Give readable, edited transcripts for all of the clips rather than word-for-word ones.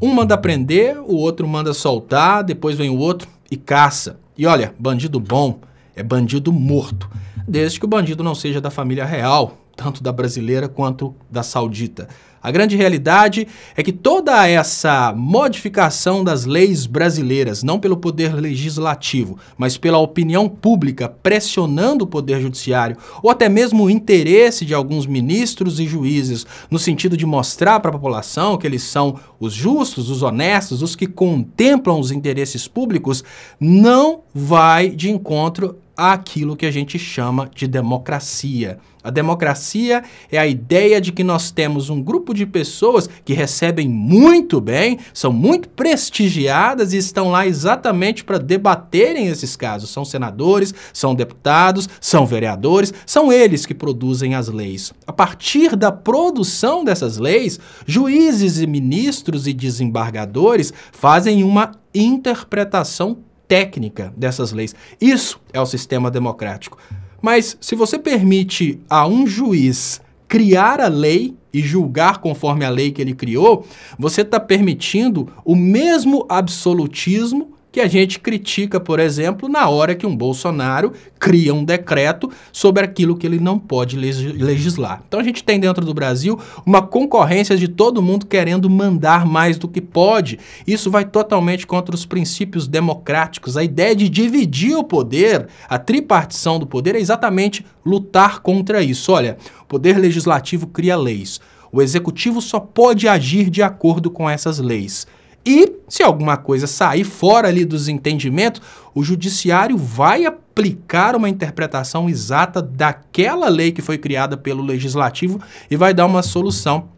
Um manda prender, o outro manda soltar, depois vem o outro e caça. E olha, bandido bom é bandido morto, desde que o bandido não seja da família real, tanto da brasileira quanto da saudita. A grande realidade é que toda essa modificação das leis brasileiras, não pelo poder legislativo, mas pela opinião pública pressionando o poder judiciário, ou até mesmo o interesse de alguns ministros e juízes, no sentido de mostrar para a população que eles são os justos, os honestos, os que contemplam os interesses públicos, não vai de encontro àquilo que a gente chama de democracia. A democracia é a ideia de que nós temos um grupo de pessoas que recebem muito bem, são muito prestigiadas e estão lá exatamente para debaterem esses casos. São senadores, são deputados, são vereadores, são eles que produzem as leis. A partir da produção dessas leis, juízes e ministros e desembargadores fazem uma interpretação técnica dessas leis. Isso é o sistema democrático. Mas se você permite a um juiz criar a lei e julgar conforme a lei que ele criou, você está permitindo o mesmo absolutismo que a gente critica, por exemplo, na hora que um Bolsonaro cria um decreto sobre aquilo que ele não pode legislar. Então a gente tem dentro do Brasil uma concorrência de todo mundo querendo mandar mais do que pode. Isso vai totalmente contra os princípios democráticos. A ideia de dividir o poder, a tripartição do poder, é exatamente lutar contra isso. Olha, o poder legislativo cria leis. O executivo só pode agir de acordo com essas leis. E, se alguma coisa sair fora ali dos entendimentos, o judiciário vai aplicar uma interpretação exata daquela lei que foi criada pelo legislativo e vai dar uma solução.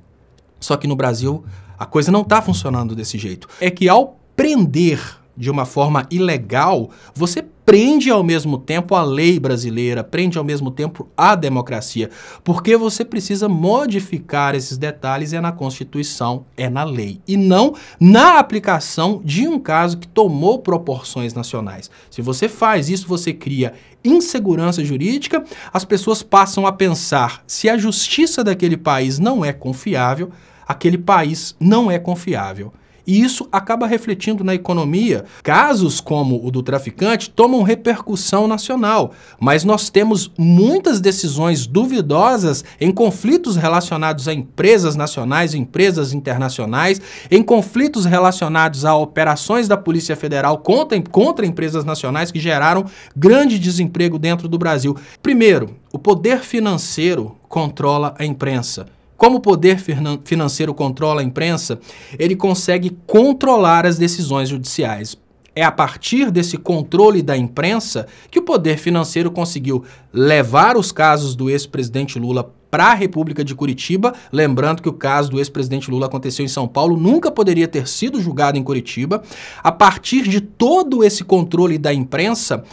Só que no Brasil a coisa não está funcionando desse jeito. É que ao prender de uma forma ilegal, você prende ao mesmo tempo a lei brasileira, prende ao mesmo tempo a democracia, porque você precisa modificar esses detalhes é na Constituição, é na lei, e não na aplicação de um caso que tomou proporções nacionais. Se você faz isso, você cria insegurança jurídica, as pessoas passam a pensar se a justiça daquele país não é confiável, aquele país não é confiável. E isso acaba refletindo na economia. Casos como o do traficante tomam repercussão nacional, mas nós temos muitas decisões duvidosas em conflitos relacionados a empresas nacionais, empresas internacionais, em conflitos relacionados a operações da Polícia Federal contra empresas nacionais que geraram grande desemprego dentro do Brasil. Primeiro, o poder financeiro controla a imprensa. Como o poder financeiro controla a imprensa, ele consegue controlar as decisões judiciais. É a partir desse controle da imprensa que o poder financeiro conseguiu levar os casos do ex-presidente Lula para a República de Curitiba, lembrando que o caso do ex-presidente Lula aconteceu em São Paulo, nunca poderia ter sido julgado em Curitiba. A partir de todo esse controle da imprensa,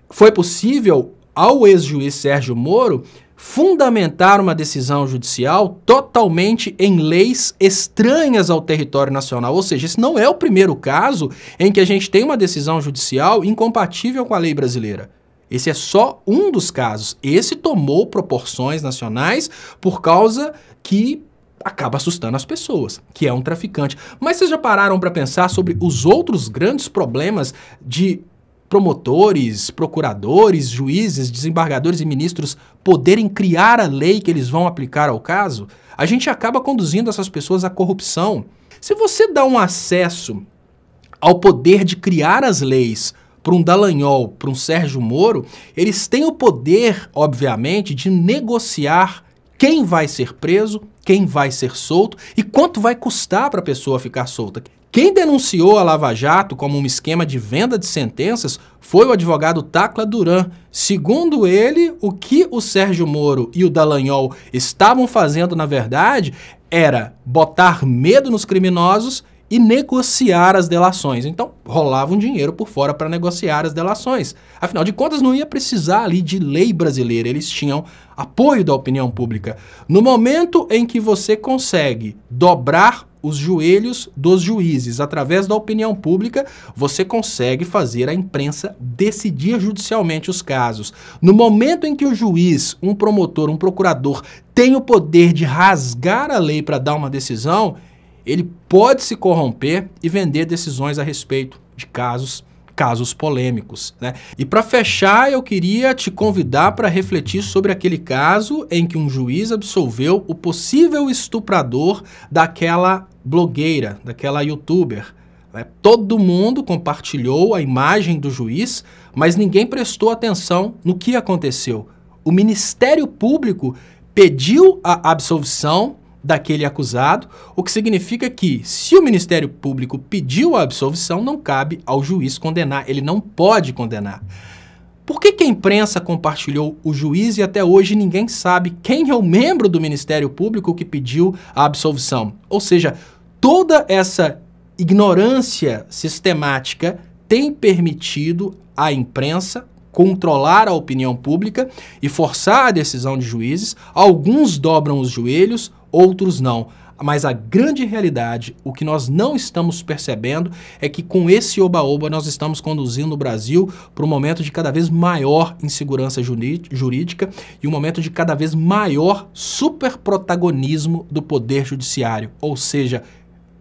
foi possível ao ex-juiz Sérgio Moro fundamentar uma decisão judicial totalmente em leis estranhas ao território nacional. Ou seja, esse não é o primeiro caso em que a gente tem uma decisão judicial incompatível com a lei brasileira. Esse é só um dos casos. Esse tomou proporções nacionais por causa que acaba assustando as pessoas, que é um traficante. Mas vocês já pararam para pensar sobre os outros grandes problemas de promotores, procuradores, juízes, desembargadores e ministros poderem criar a lei que eles vão aplicar ao caso? A gente acaba conduzindo essas pessoas à corrupção. Se você dá um acesso ao poder de criar as leis para um Dallagnol, para um Sérgio Moro, eles têm o poder, obviamente, de negociar quem vai ser preso, quem vai ser solto e quanto vai custar para a pessoa ficar solta. Quem denunciou a Lava Jato como um esquema de venda de sentenças foi o advogado Tacla Duran. Segundo ele, o que o Sérgio Moro e o Dallagnol estavam fazendo, na verdade, era botar medo nos criminosos e negociar as delações. Então, rolava um dinheiro por fora para negociar as delações. Afinal de contas, não ia precisar ali de lei brasileira, eles tinham apoio da opinião pública. No momento em que você consegue dobrar os joelhos dos juízes através da opinião pública, você consegue fazer a imprensa decidir judicialmente os casos. No momento em que o juiz, um promotor, um procurador tem o poder de rasgar a lei para dar uma decisão, ele pode se corromper e vender decisões a respeito de casos polêmicos, né? E para fechar, eu queria te convidar para refletir sobre aquele caso em que um juiz absolveu o possível estuprador daquela blogueira, daquela youtuber. Todo mundo compartilhou a imagem do juiz, mas ninguém prestou atenção no que aconteceu. O Ministério Público pediu a absolvição daquele acusado, o que significa que, se o Ministério Público pediu a absolvição, não cabe ao juiz condenar, ele não pode condenar. Por que a imprensa compartilhou o juiz e até hoje ninguém sabe quem é o membro do Ministério Público que pediu a absolvição? Ou seja, toda essa ignorância sistemática tem permitido à imprensa controlar a opinião pública e forçar a decisão de juízes. Alguns dobram os joelhos, outros não. Mas a grande realidade, o que nós não estamos percebendo é que com esse oba-oba nós estamos conduzindo o Brasil para um momento de cada vez maior insegurança jurídica e um momento de cada vez maior superprotagonismo do Poder Judiciário. Ou seja,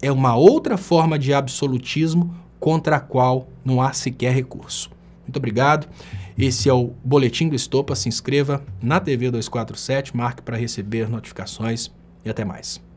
é uma outra forma de absolutismo contra a qual não há sequer recurso. Muito obrigado. Esse é o Boletim do Estopa. Se inscreva na TV 247, marque para receber notificações e até mais.